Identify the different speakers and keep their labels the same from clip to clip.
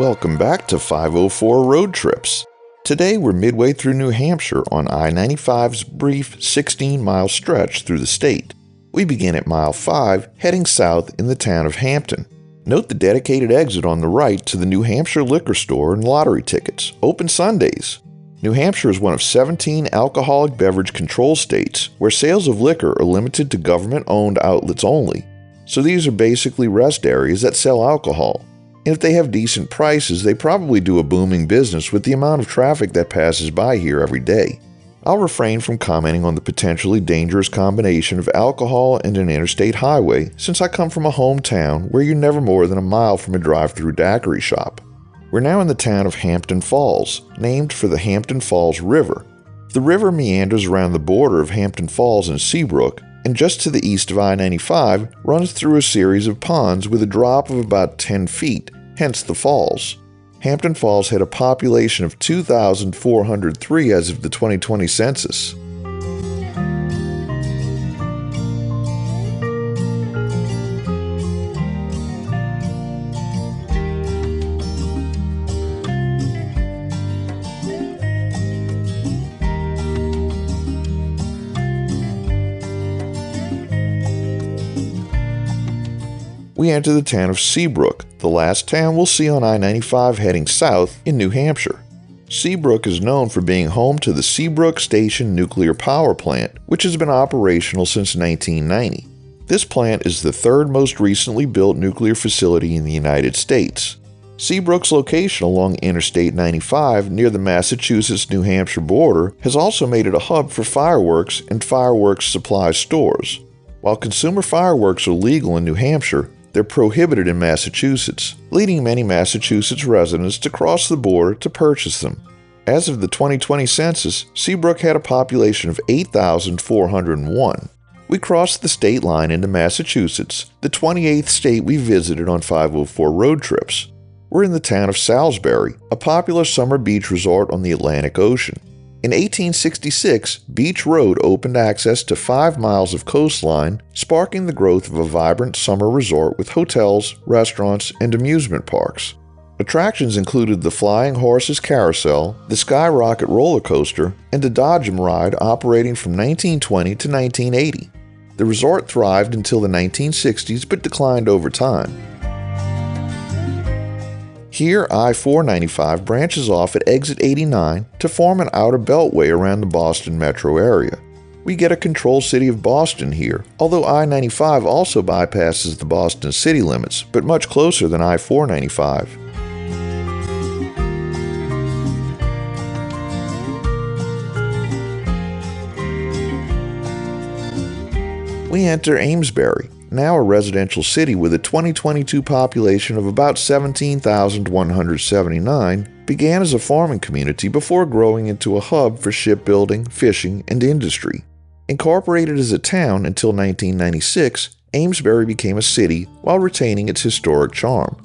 Speaker 1: Welcome back to 504 Road Trips. Today we're midway through New Hampshire on I-95's brief 16-mile stretch through the state. We begin at mile 5, heading south in the town of Hampton. Note the dedicated exit on the right to the New Hampshire liquor store and lottery tickets, open Sundays. New Hampshire is one of 17 alcoholic beverage control states where sales of liquor are limited to government-owned outlets only. So these are basically rest areas that sell alcohol. And if they have decent prices, they probably do a booming business with the amount of traffic that passes by here every day. I'll refrain from commenting on the potentially dangerous combination of alcohol and an interstate highway since I come from a hometown where you're never more than a mile from a drive-through daiquiri shop. We're now in the town of Hampton Falls, named for the Hampton Falls River. The river meanders around the border of Hampton Falls and Seabrook, and just to the east of I-95 runs through a series of ponds with a drop of about 10 feet, hence the falls. Hampton Falls had a population of 2,403 as of the 2020 census. We enter the town of Seabrook, the last town we'll see on I-95 heading south in New Hampshire. Seabrook is known for being home to the Seabrook Station nuclear power plant, which has been operational since 1990. This plant is the third most recently built nuclear facility in the United States. Seabrook's location along Interstate 95 near the Massachusetts-New Hampshire border has also made it a hub for fireworks and fireworks supply stores. While consumer fireworks are legal in New Hampshire, they're prohibited in Massachusetts, leading many Massachusetts residents to cross the border to purchase them. As of the 2020 census, Seabrook had a population of 8,401. We crossed the state line into Massachusetts, the 28th state we visited on 504 road trips. We're in the town of Salisbury, a popular summer beach resort on the Atlantic Ocean. In 1866, Beach Road opened access to 5 miles of coastline, sparking the growth of a vibrant summer resort with hotels, restaurants, and amusement parks. Attractions included the Flying Horses Carousel, the Skyrocket roller coaster, and a Dodgem ride operating from 1920 to 1980. The resort thrived until the 1960s but declined over time. Here, I-495 branches off at exit 89 to form an outer beltway around the Boston metro area. We get a controlled city of Boston here, although I-95 also bypasses the Boston city limits, but much closer than I-495. We enter Amesbury, now a residential city with a 2022 population of about 17,179, began as a farming community before growing into a hub for shipbuilding, fishing, and industry. Incorporated as a town until 1996, Amesbury became a city while retaining its historic charm.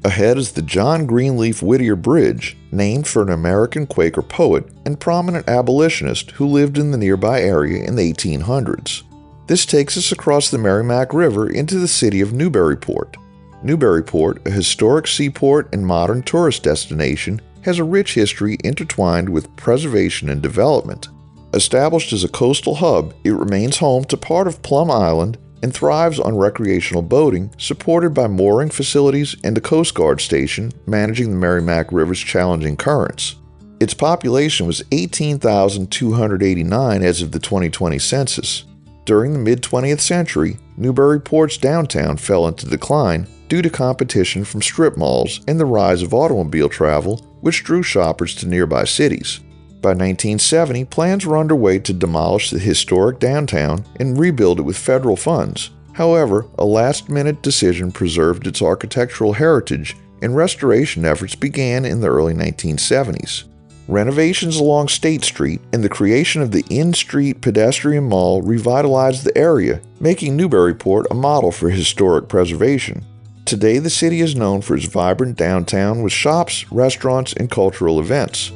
Speaker 1: Ahead is the John Greenleaf Whittier Bridge, named for an American Quaker poet and prominent abolitionist who lived in the nearby area in the 1800s. This takes us across the Merrimack River into the city of Newburyport. Newburyport, a historic seaport and modern tourist destination, has a rich history intertwined with preservation and development. Established as a coastal hub, it remains home to part of Plum Island and thrives on recreational boating, supported by mooring facilities and a Coast Guard station managing the Merrimack River's challenging currents. Its population was 18,289 as of the 2020 census. During the mid-20th century, Newburyport's downtown fell into decline due to competition from strip malls and the rise of automobile travel, which drew shoppers to nearby cities. By 1970, plans were underway to demolish the historic downtown and rebuild it with federal funds. However, a last-minute decision preserved its architectural heritage, and restoration efforts began in the early 1970s. Renovations along State Street and the creation of the In-Street Pedestrian Mall revitalized the area, making Newburyport a model for historic preservation. Today, the city is known for its vibrant downtown with shops, restaurants, and cultural events.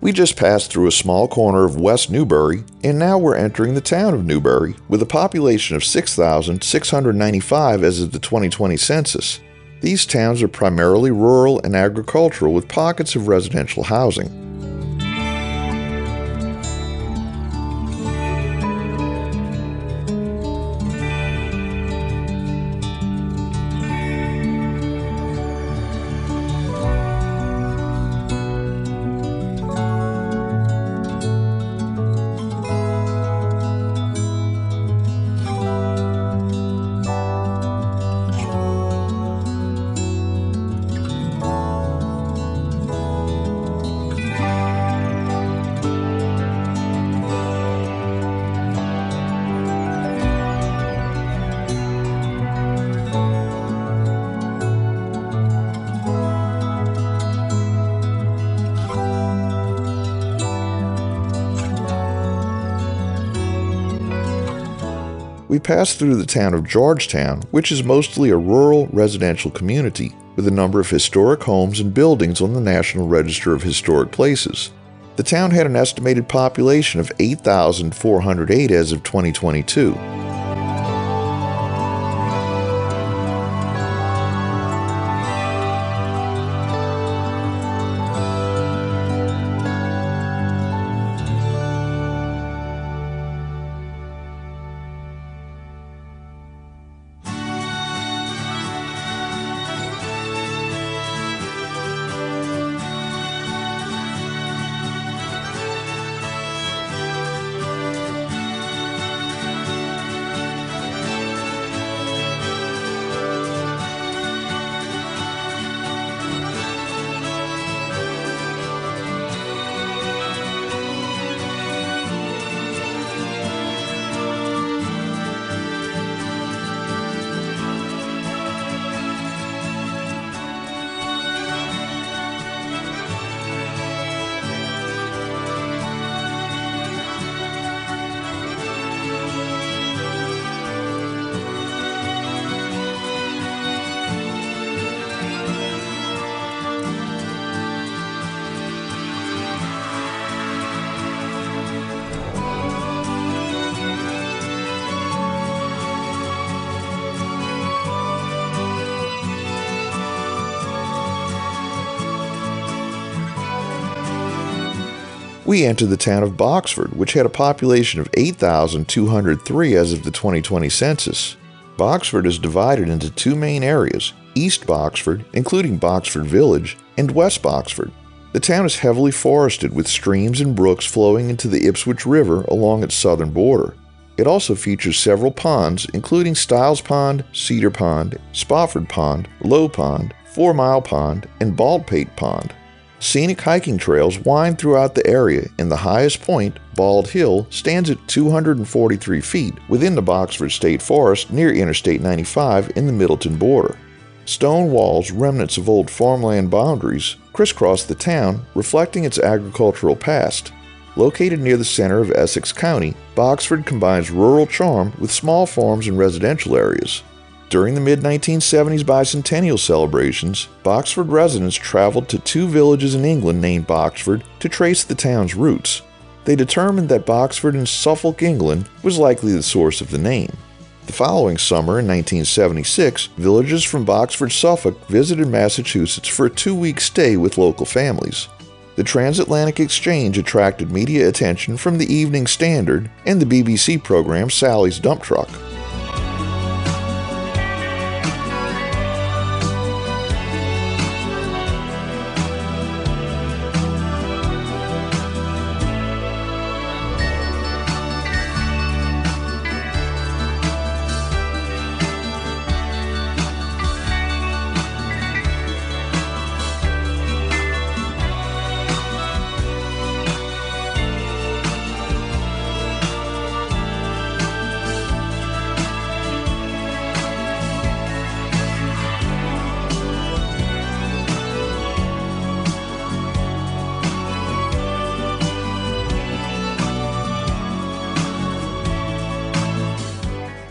Speaker 1: We just passed through a small corner of West Newbury, and now we're entering the town of Newbury, with a population of 6,695 as of the 2020 census. These towns are primarily rural and agricultural with pockets of residential housing. We passed through the town of Georgetown, which is mostly a rural residential community, with a number of historic homes and buildings on the National Register of Historic Places. The town had an estimated population of 8,408 as of 2022. We entered the town of Boxford, which had a population of 8,203 as of the 2020 census. Boxford is divided into two main areas, East Boxford, including Boxford Village, and West Boxford. The town is heavily forested with streams and brooks flowing into the Ipswich River along its southern border. It also features several ponds, including Stiles Pond, Cedar Pond, Spofford Pond, Low Pond, 4 Mile Pond, and Baldpate Pond. Scenic hiking trails wind throughout the area, and the highest point, Bald Hill, stands at 243 feet within the Boxford State Forest near Interstate 95 in the Middleton border. Stone walls, remnants of old farmland boundaries, crisscross the town, reflecting its agricultural past. Located near the center of Essex County, Boxford combines rural charm with small farms and residential areas. During the mid-1970s bicentennial celebrations, Boxford residents traveled to two villages in England named Boxford to trace the town's roots. They determined that Boxford in Suffolk, England, was likely the source of the name. The following summer in 1976, villagers from Boxford, Suffolk visited Massachusetts for a 2-week stay with local families. The transatlantic exchange attracted media attention from the Evening Standard and the BBC program Sally's Dump Truck.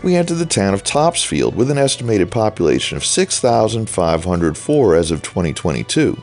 Speaker 1: We entered the town of Topsfield with an estimated population of 6,504 as of 2022.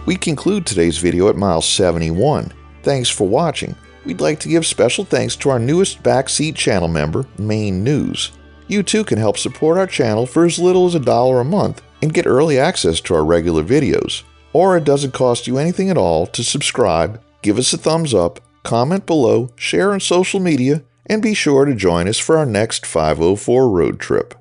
Speaker 1: We conclude today's video at mile 71. Thanks for watching. We'd like to give special thanks to our newest backseat channel member, Maine News. You too can help support our channel for as little as $1 a month and get early access to our regular videos. Or it doesn't cost you anything at all to subscribe, give us a thumbs up, comment below, share on social media, and be sure to join us for our next 504 road trip.